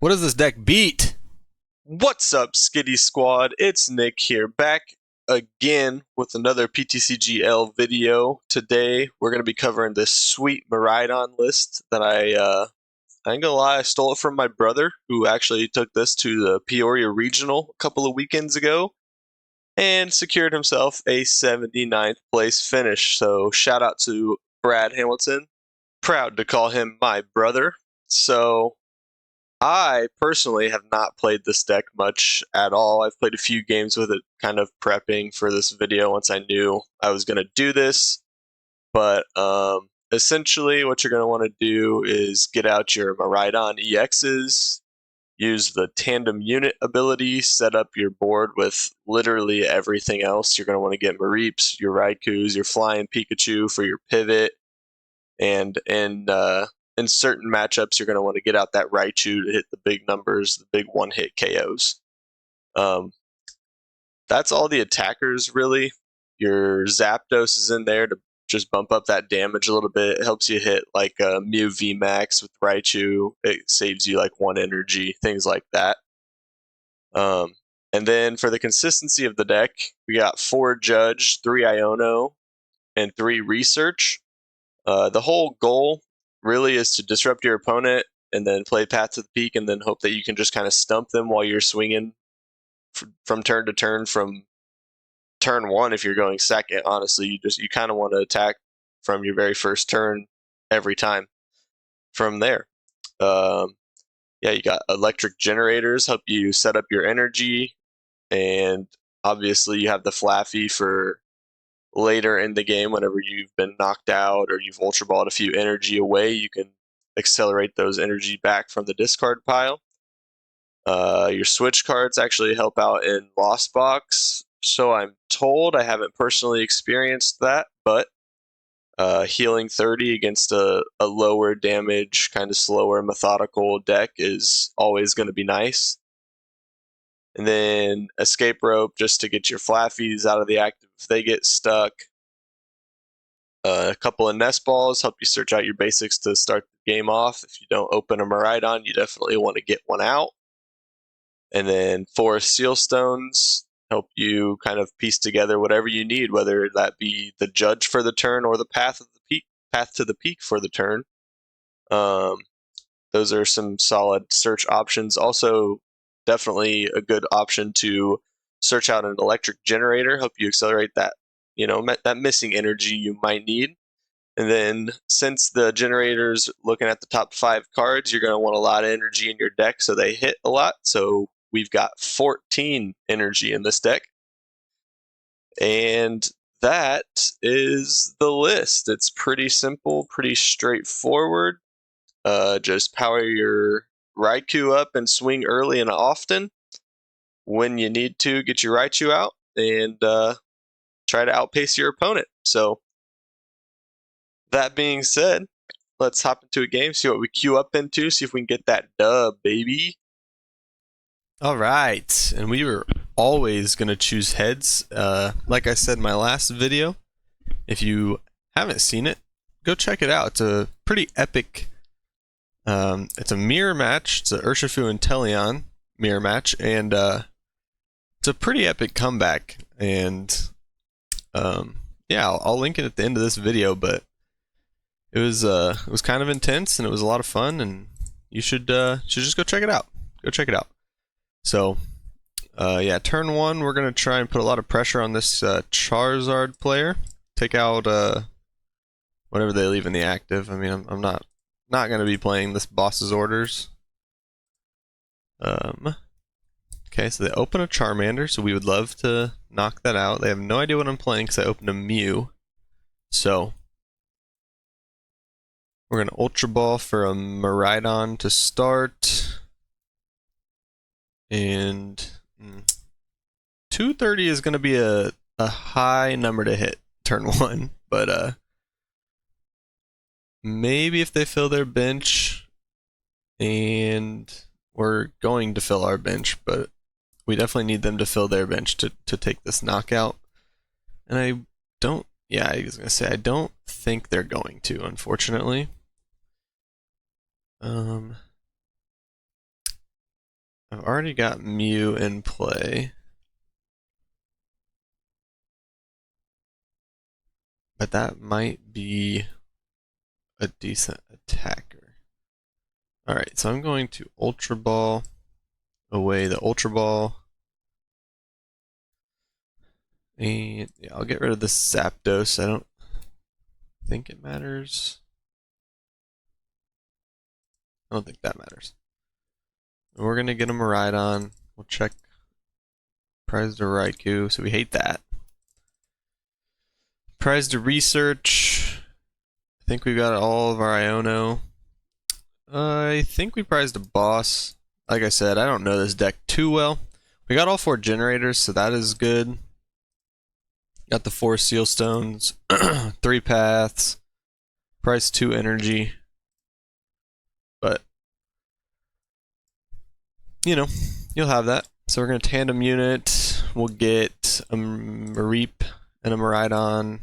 What does this deck beat? What's up, Skitty Squad? It's Nick here, back again with another PTCGL video. Today, we're going to be covering this sweet Miraidon list that I ain't gonna lie, I stole it from my brother, who actually took this to the Peoria Regional a couple of weekends ago and secured himself a 79th place finish. So, shout out to Brad Hamilton. Proud to call him my brother. So, I personally have not played this deck much at all. I've played a few games with it, kind of prepping for this video once I knew I was going to do this. But essentially, what you're going to want to do is get out your Miraidon EXs, use the tandem unit ability, set up your board with literally everything else. You're going to want to get Mareeps, your Raikous, your Flying Pikachu for your pivot, and in certain matchups, you're going to want to get out that Raichu to hit the big numbers, the big one-hit KOs. That's all the attackers, really. Your Zapdos is in there to just bump up that damage a little bit. It helps you hit like a Mew VMAX with Raichu. It saves you like 1 energy, things like that. And then for the consistency of the deck, we got 4 Judge, 3 Iono, and 3 Research. The whole goal really is to disrupt your opponent and then play Path to the Peak and then hope that you can just kind of stump them while you're swinging from turn to turn. From turn 1, if you're going second, honestly, you kind of want to attack from your very first turn every time from there. Yeah, you got electric generators, help you set up your energy, and obviously you have the Flaffy for later in the game, whenever you've been knocked out or you've Ultra Balled a few energy away, you can accelerate those energy back from the discard pile. Your switch cards actually help out in Lost Box, so I'm told. I haven't personally experienced that, but healing 30 against a lower damage, kind of slower, methodical deck is always going to be nice. And then Escape Rope, just to get your Flaffies out of the active if they get stuck. A couple of Nest Balls help you search out your basics to start the game off. If you don't open a Miraidon, you definitely want to get one out. And then 4 Seal Stones help you kind of piece together whatever you need, whether that be the Judge for the turn or the Path to the Peak for the turn. Those are some solid search options. Also, definitely a good option to search out an electric generator, help you accelerate that, that missing energy you might need. And then since the generator's looking at the top 5 cards, you're going to want a lot of energy in your deck, so they hit a lot. So we've got 14 energy in this deck. And that is the list. It's pretty simple, pretty straightforward. Just power your Raikou up and swing early and often. When you need to, get your Raichu out and try to outpace your opponent. So, that being said, let's hop into a game, see what we queue up into, see if we can get that dub, baby. All right, and we were always going to choose heads. Like I said in my last video, if you haven't seen it, go check it out. It's a pretty epic. It's a mirror match. It's a Urshifu and Teleon mirror match, and it's a pretty epic comeback. And yeah, I'll link it at the end of this video. But it was kind of intense, and it was a lot of fun. And you should just go check it out. Go check it out. So yeah, turn 1, we're gonna try and put a lot of pressure on this Charizard player. Take out whatever they leave in the active. I mean, I'm not going to be playing this boss's orders. Okay, so they open a Charmander, so we would love to knock that out. They have no idea what I'm playing because I opened a Mew. So we're going to Ultra Ball for a Miraidon to start. And 230 is going to be a high number to hit turn 1, but maybe if they fill their bench, and we're going to fill our bench, but we definitely need them to fill their bench to take this knockout. And I was going to say, I don't think they're going to, unfortunately. I've already got Mew in play. But that might be a decent attacker. Alright, so I'm going to Ultra Ball away the Ultra Ball. And yeah, I'll get rid of the Zapdos. I don't think it matters. I don't think that matters. And we're gonna get a Miraidon. We'll check prize to Raikou, so we hate that. Prize to Research. I think we got all of our Iono. I think we prized a boss. Like I said, I don't know this deck too well. We got all 4 generators, so that is good. Got the 4 Seal Stones, 3 Paths, price 2 Energy. But, you know, you'll have that. So we're going to Tandem Unit. We'll get a Mareep and a Miraidon.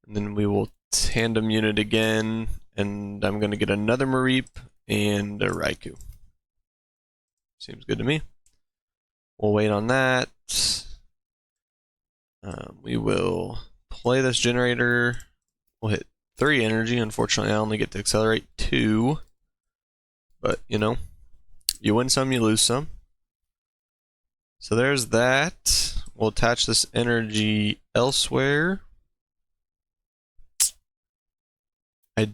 And then we will Tandem Unit again. And I'm going to get another Mareep and a Raikou. Seems good to me. We'll wait on that. We will play this generator. We'll hit 3 energy. Unfortunately, I only get to accelerate 2. But, you know, you win some, you lose some. So there's that. We'll attach this energy elsewhere. I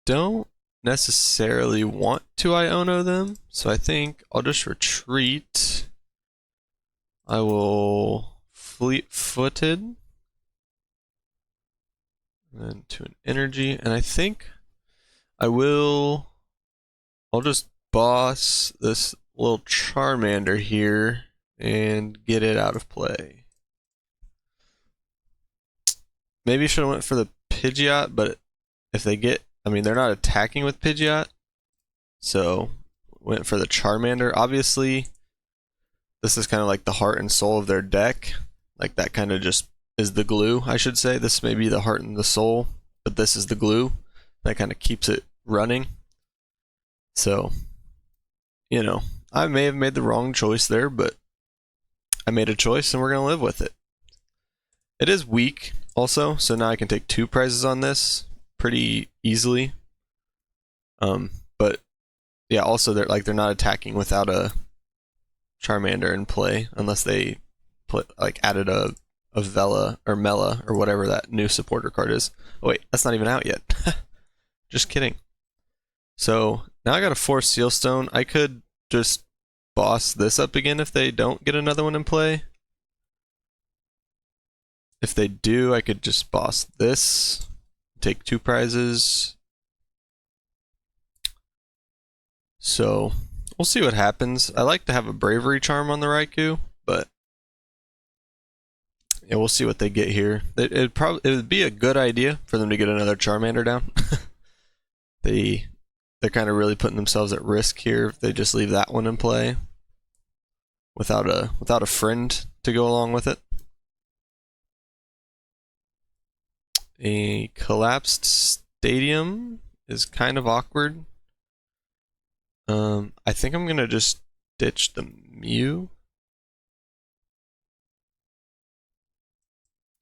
don't necessarily want to Iono them, so I think I'll just retreat. I will Fleet-footed. And then to an energy, and I think I'll just boss this little Charmander here and get it out of play. Maybe should have went for the Pidgeot, but if they get, I mean, they're not attacking with Pidgeot, so went for the Charmander. Obviously, this is kind of like the heart and soul of their deck. Like that kind of just is the glue, I should say. This may be the heart and the soul, but this is the glue that kind of keeps it running. So, you know, I may have made the wrong choice there, but I made a choice and we're going to live with it. It is weak also, so now I can take 2 prizes on this pretty easily. But yeah, also they're not attacking without a Charmander in play unless they added a Vela or Mela or whatever that new supporter card is. Oh wait, that's not even out yet. Just kidding. So now I got a 4 Seal Stone. I could just boss this up again if they don't get another one in play. If they do, I could just boss this, take 2 prizes. So we'll see what happens. I like to have a Bravery Charm on the Raikou, but yeah, we'll see what they get here. It would be a good idea for them to get another Charmander down. They're kind of really putting themselves at risk here if they just leave that one in play without a friend to go along with it. A collapsed stadium is kind of awkward. I think I'm gonna just ditch the Mew.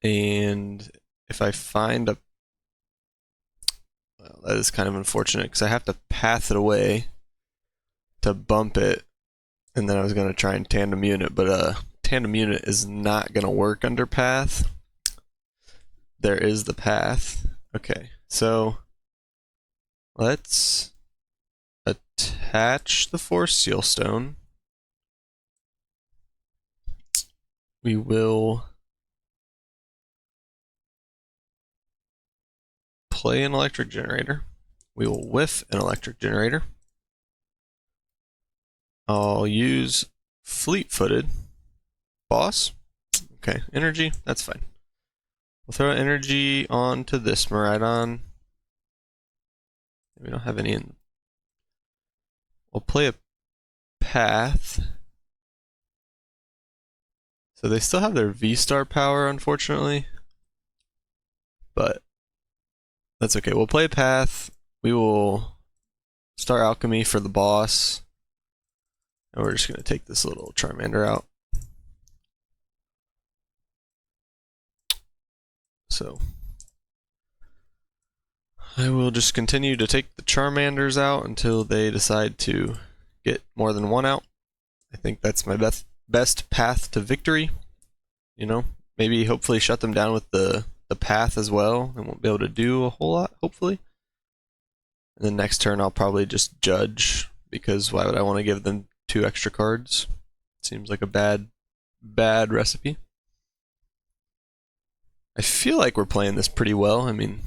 And if I find a... Well, that is kind of unfortunate because I have to path it away to bump it. And then I was going to try and Tandem Unit, but Tandem Unit is not going to work under path. There is the path. Okay, so let's attach the 4 Seal Stone. We will play an Electric Generator. We will whiff an Electric Generator. I'll use Fleet-footed. Boss. Okay, energy, that's fine. We'll throw energy onto this Miraidon. We don't have any in. We'll play a path. So they still have their V-Star power, unfortunately. But that's okay. We'll play a path. We will start Alchemy for the boss. And we're just going to take this little Charmander out. So I will just continue to take the Charmanders out until they decide to get more than one out. I think that's my best path to victory. You know, maybe hopefully shut them down with the path as well, and won't be able to do a whole lot, hopefully. And then next turn I'll probably just judge, because why would I want to give them 2 extra cards? Seems like a bad recipe. I feel like we're playing this pretty well. I mean,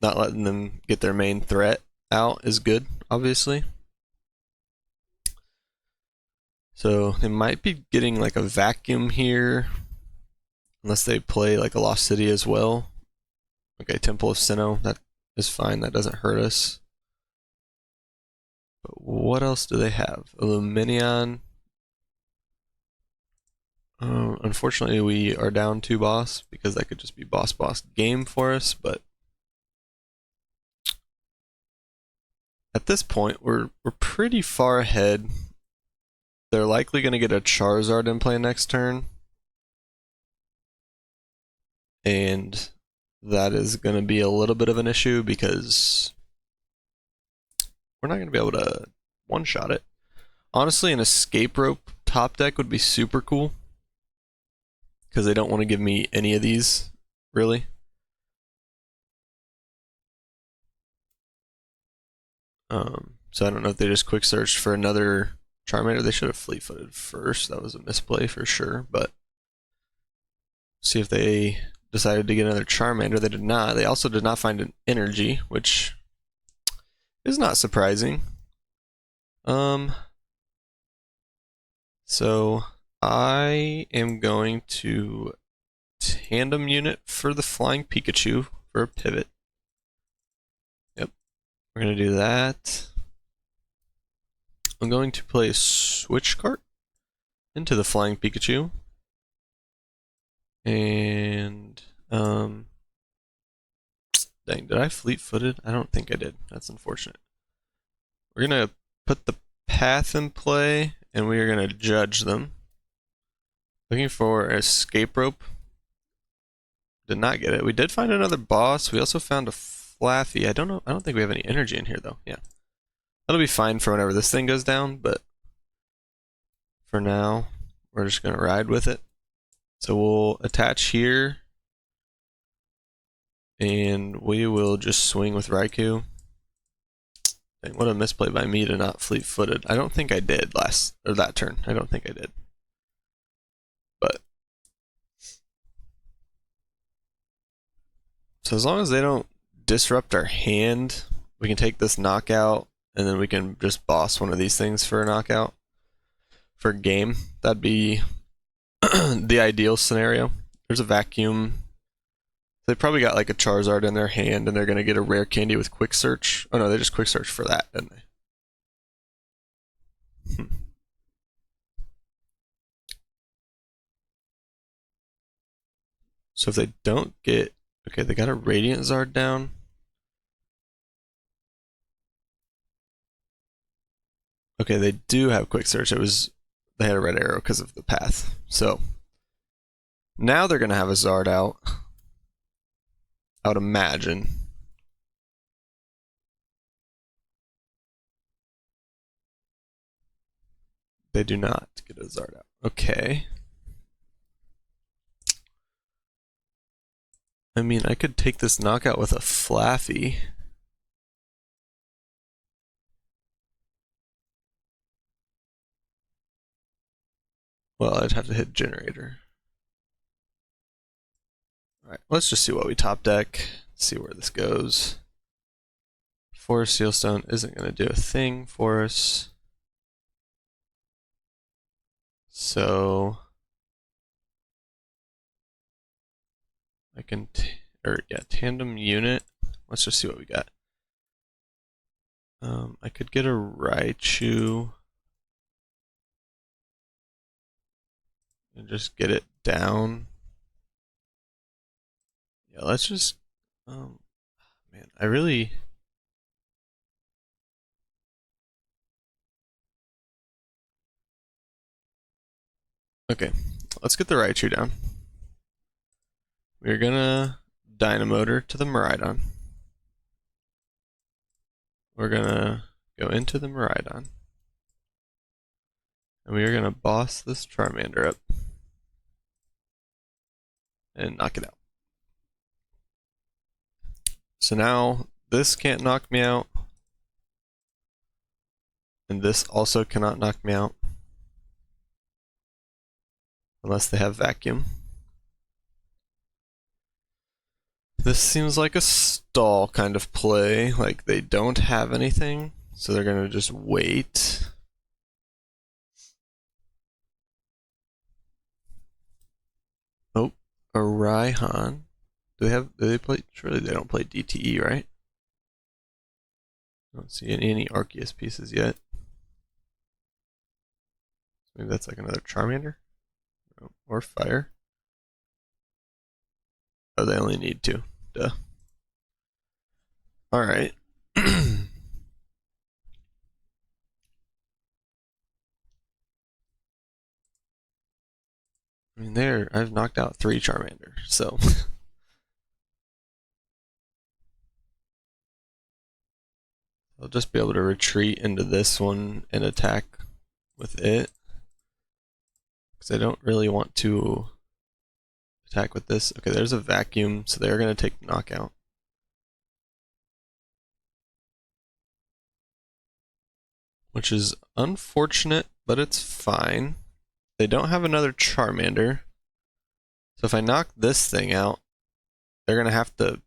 not letting them get their main threat out is good, obviously. So they might be getting like a vacuum here, unless they play like a Lost City as well. Okay, Temple of Sinnoh, that is fine, that doesn't hurt us. But what else do they have? Illuminion. Unfortunately, we are down 2 boss, because that could just be boss game for us, but at this point, we're pretty far ahead. They're likely going to get a Charizard in play next turn, and that is going to be a little bit of an issue, because we're not going to be able to one-shot it. Honestly, an Escape Rope top deck would be super cool, because they don't want to give me any of these, really. So I don't know if they just quick searched for another Charmander. They should have fleet-footed first. That was a misplay for sure, but see if they decided to get another Charmander. They did not. They also did not find an energy, which is not surprising. So I am going to tandem unit for the Flying Pikachu for a pivot. Yep, we're going to do that. I'm going to play a Switch Cart into the Flying Pikachu. And, dang, did I fleet-footed? I don't think I did. That's unfortunate. We're going to put the path in play, and we are going to judge them. Looking for Escape Rope. Did not get it. We did find another boss. We also found a Flaffy. I don't think we have any energy in here, though. Yeah. That'll be fine for whenever this thing goes down, but for now, we're just going to ride with it. So we'll attach here, and we will just swing with Raikou. Dang, what a misplay by me to not fleet-footed. I don't think I did that turn. I don't think I did. But so as long as they don't disrupt our hand, we can take this knockout, and then we can just boss one of these things for a knockout for a game. That'd be the ideal scenario. There's a vacuum. They probably got like a Charizard in their hand, and they're going to get a rare candy with quick search. Oh no, they just quick search for that, didn't they? So if they don't get... Okay, they got a Radiant Zard down. Okay, they do have quick search. They had a red arrow because of the path. So now they're going to have a Zard out, I would imagine. They do not get a Zard out. Okay. I mean, I could take this knockout with a Flaffy. Well, I'd have to hit Generator. Alright, let's just see what we top deck. See where this goes. Forest Sealstone isn't going to do a thing for us. So I can, tandem unit. Let's just see what we got. I could get a Raichu and just get it down. Yeah, let's just, man, Okay, let's get the Raichu down. We're gonna Dynamotor to the Miraidon. We're gonna go into the Miraidon. And we are gonna boss this Charmander up. And knock it out. So now this can't knock me out. And this also cannot knock me out. Unless they have vacuum. This seems like a stall kind of play. Like they don't have anything. So they're gonna just wait. Oh, a Raihan. Do they play? Surely they don't play DTE, right? I don't see any Arceus pieces yet. Maybe that's like another Charmander? Or Fire. Oh, they only need two. Duh. Alright. I mean, I've knocked out 3 Charmander, so. I'll just be able to retreat into this one and attack with it. Because I don't really want to attack with this. Okay, there's a vacuum, so they're going to take knockout. Which is unfortunate, but it's fine. They don't have another Charmander. So if I knock this thing out, they're going to have to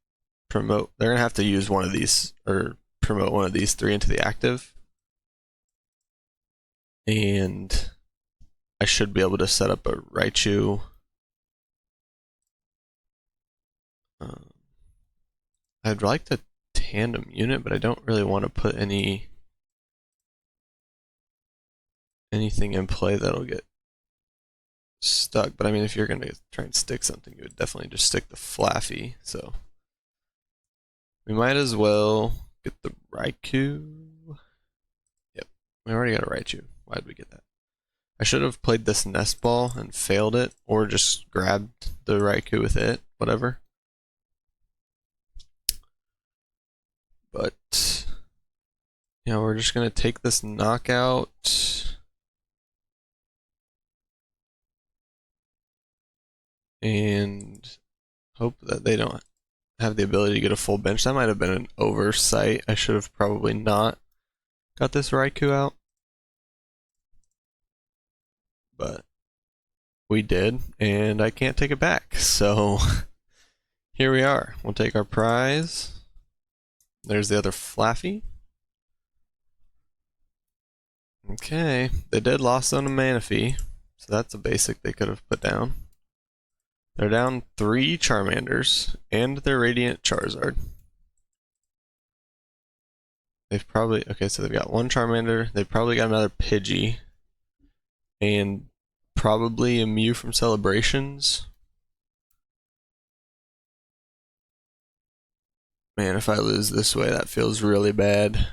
promote, they're going to have to use one of these, or promote one of these 3 into the active. And I should be able to set up a Raichu. I'd like the tandem unit, but I don't really want to put anything in play that'll get stuck. But I mean, if you're going to try and stick something, you would definitely just stick the Flaffy. So we might as well get the Raikou. Yep, we already got a Raichu. Why did we get that? I should have played this Nest Ball and failed it, or just grabbed the Raikou with it, whatever. But yeah, we're just gonna take this knockout and hope that they don't have the ability to get a full bench. That might have been an oversight. I should have probably not got this Raikou out. But we did, and I can't take it back. So here we are. We'll take our prize. There's the other Flaffy. Okay, they did lost on a Manaphy, so that's a basic they could have put down. They're down 3 Charmanders and their Radiant Charizard. They've probably, okay, so they've got 1 Charmander, they've probably got another Pidgey, and probably a Mew from Celebrations. Man, if I lose this way, that feels really bad.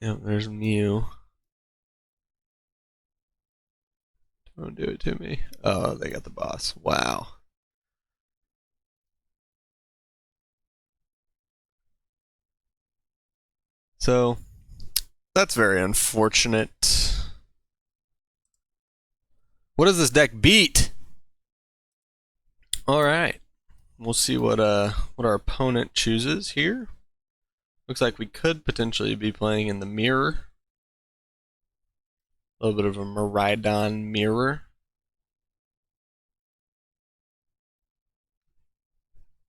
Yep, there's Mew. Don't do it to me. Oh, they got the boss. Wow. So, that's very unfortunate. What does this deck beat? Alright. We'll see what our opponent chooses here. Looks like we could potentially be playing in the mirror. A little bit of a Miraidon mirror.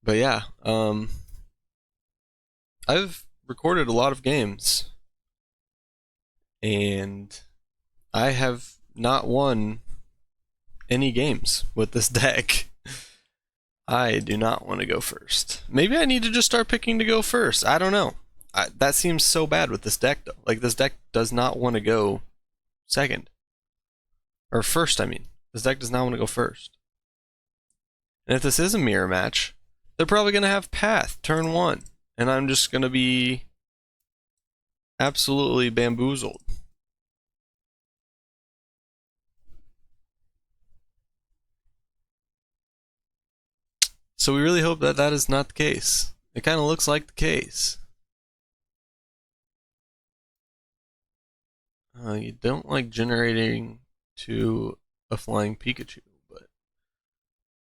But yeah, I've recorded a lot of games, and I have not won any games with this deck. I do not want to go first. Maybe I need to just start picking to go first. I don't know. That seems so bad with this deck, though. Like, this deck does not want to go second. Or first, I mean. This deck does not want to go first. And if this is a mirror match, they're probably going to have Path turn 1. And I'm just going to be absolutely bamboozled. So we really hope that that is not the case. It kind of looks like the case. You don't like generating to a flying Pikachu, but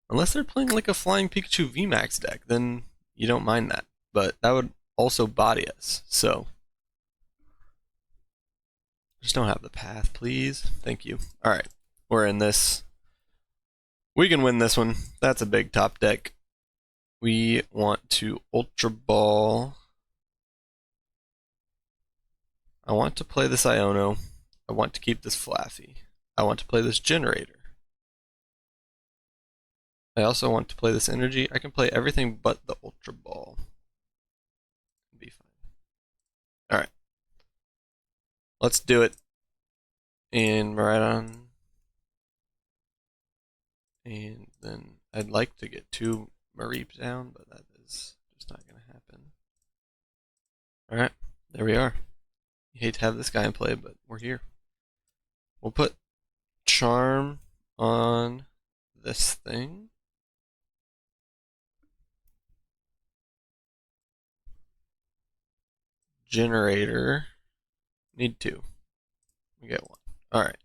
unless they're playing like a flying Pikachu VMAX deck, then you don't mind that. But that would also body us, so just don't have the path, please. Thank you. Alright, we're in this. We can win this one. That's a big top deck. We want to Ultra Ball. I want to play this Iono. I want to keep this Flaffy. I want to play this Generator. I also want to play this Energy. I can play everything but the Ultra Ball. Be fine. Alright. Let's do it. And Miraidon. And then I'd like to get 2 Mareeps down, but that is just not going to happen. Alright, there we are. You hate to have this guy in play, but we're here. We'll put Charm on this thing. Generator. Need 2. We get 1. Alright.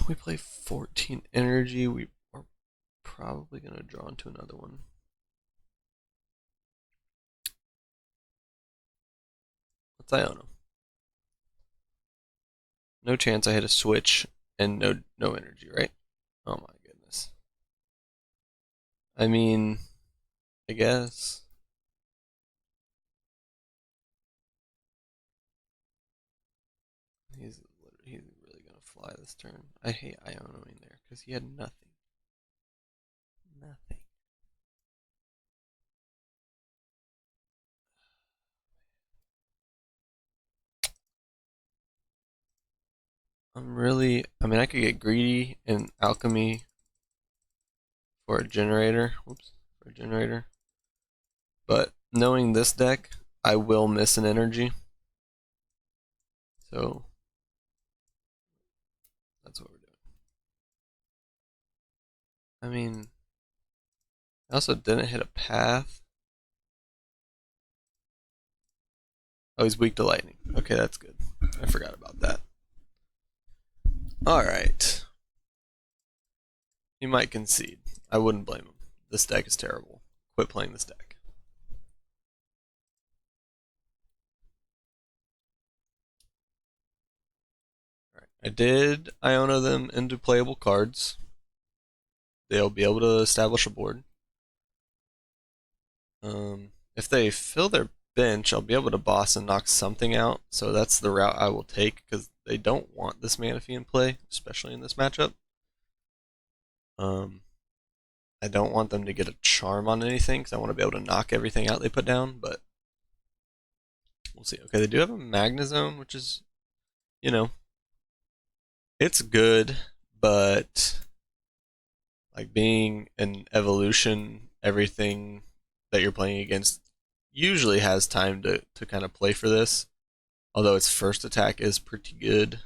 We play 14 energy. We are probably going to draw into another one. Let's Iono. No chance I hit a switch and no energy, right? Oh my goodness. I mean, I guess. He's really gonna fly this turn. I hate Ionoing there because he had nothing. Nothing. I mean, I could get greedy in alchemy for a generator. Whoops, for a generator. But knowing this deck, I will miss an energy. So that's what we're doing. I mean, I also didn't hit a path. Oh, he's weak to lightning. Okay, that's good. I forgot about that. Alright. He might concede. I wouldn't blame him. This deck is terrible. Quit playing this deck. Alright. I did Iono them into playable cards. They'll be able to establish a board. If they fill their bench, I'll be able to boss and knock something out. So that's the route I will take because they don't want this Manaphy in play, especially in this matchup. I don't want them to get a charm on anything because I want to be able to knock everything out they put down, but we'll see. Okay, they do have a Magnezone, which is, you know, it's good, but like being an evolution, everything that you're playing against usually has time to kind of play for this. Although its first attack is pretty good.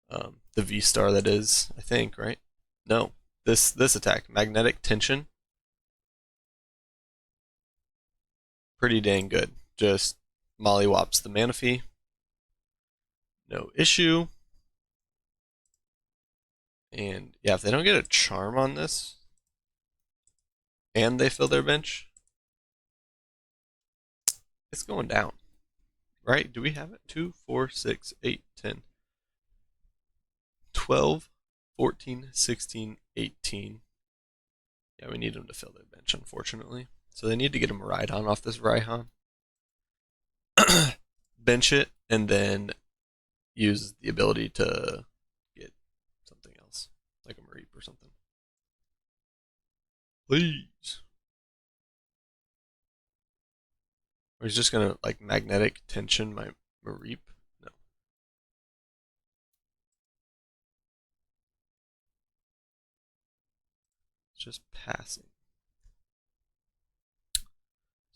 The V-Star that is, I think, right? No. This attack, Magnetic Tension. Pretty dang good. Just mollywops the Manaphy. No issue. And yeah, if they don't get a charm on this, and they fill their bench, it's going down. Right? Do we have it? 2, 4, 6, 8, 10, 12, 14, 16, 18. Yeah, we need them to fill their bench, unfortunately. So they need to get a Miraidon off this Raihan. Bench it, and then use the ability to get something else, like a Mareep or something. Please. Or he's just gonna like magnetic tension my Mareep? No. It's just passing. So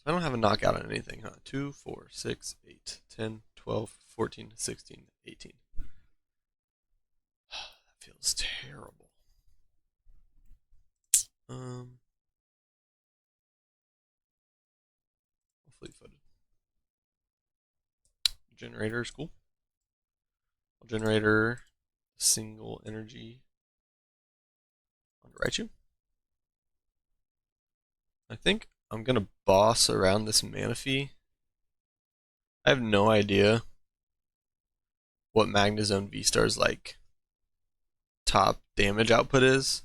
I don't have a knockout on anything, huh? 2, 4, 6, 8, 10, 12, 14, 16, 18. That feels terrible. Fleet-footed. Generator is cool. Generator, single energy on Raichu. I think I'm gonna boss around this Manaphy. I have no idea what Magnezone V-Star's like top damage output is.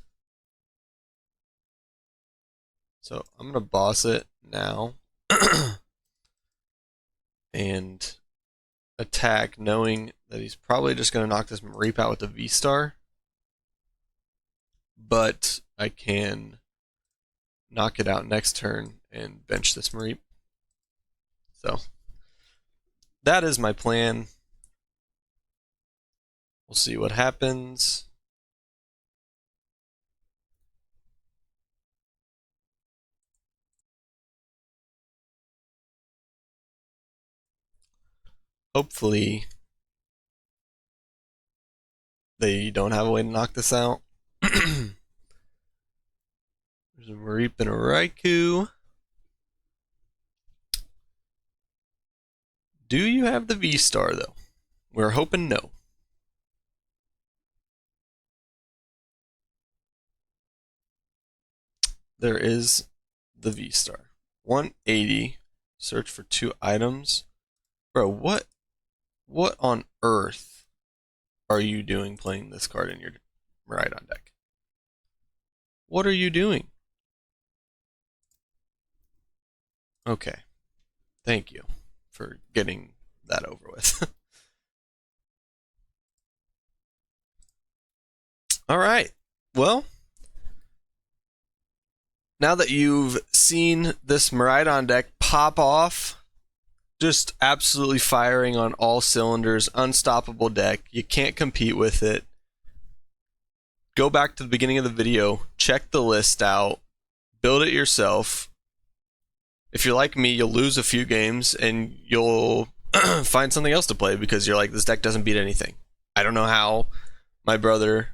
So I'm gonna boss it now and attack, knowing that he's probably just gonna knock this Mareep out with the V-Star. But I can knock it out next turn and bench this Mareep. So that is my plan. We'll see what happens. Hopefully they don't have a way to knock this out. There's a Mareep and a Raikou. Do you have the V-Star though? We're hoping no. There is the V-Star. 180. Search for 2 items. Bro, what on earth are you doing playing this card in your Miraidon deck? What are you doing? Okay. Thank you for getting that over with. Alright. Well, now that you've seen this Miraidon deck pop off, just absolutely firing on all cylinders, unstoppable deck, you can't compete with it. Go back to the beginning of the video, check the list out, build it yourself. If you're like me, you'll lose a few games and you'll find something else to play because you're like, this deck doesn't beat anything. I don't know how my brother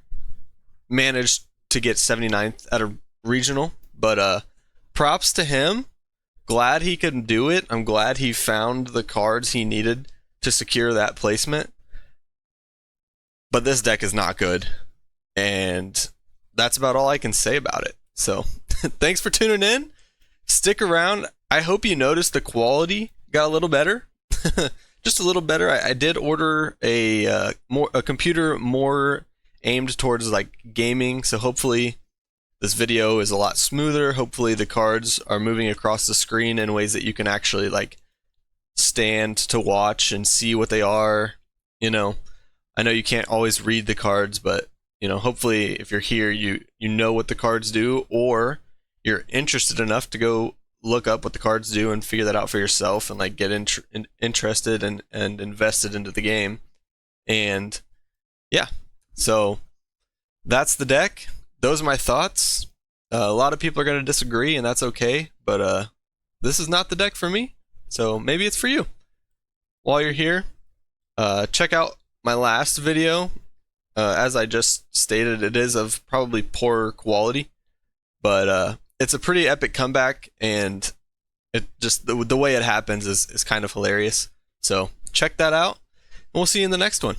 managed to get 79th at a regional, but props to him. Glad he could do it. I'm glad he found the cards he needed to secure that placement. But this deck is not good. And that's about all I can say about it. So thanks for tuning in. Stick around. I hope you noticed the quality got a little better. Just a little better. I did order a computer more aimed towards like gaming, so hopefully this video is a lot smoother. Hopefully the cards are moving across the screen in ways that you can actually like stand to watch and see what they are. You know, I know you can't always read the cards, but you know, hopefully if you're here, you know what the cards do, or you're interested enough to go look up what the cards do and figure that out for yourself and like get interested and invested into the game. And yeah, so that's the deck. Those are my thoughts. A lot of people are going to disagree, and that's okay, but this is not the deck for me, so maybe it's for you. While you're here, check out my last video. As I just stated, it is of probably poor quality, but it's a pretty epic comeback, and it just the way it happens is kind of hilarious. So check that out, and we'll see you in the next one.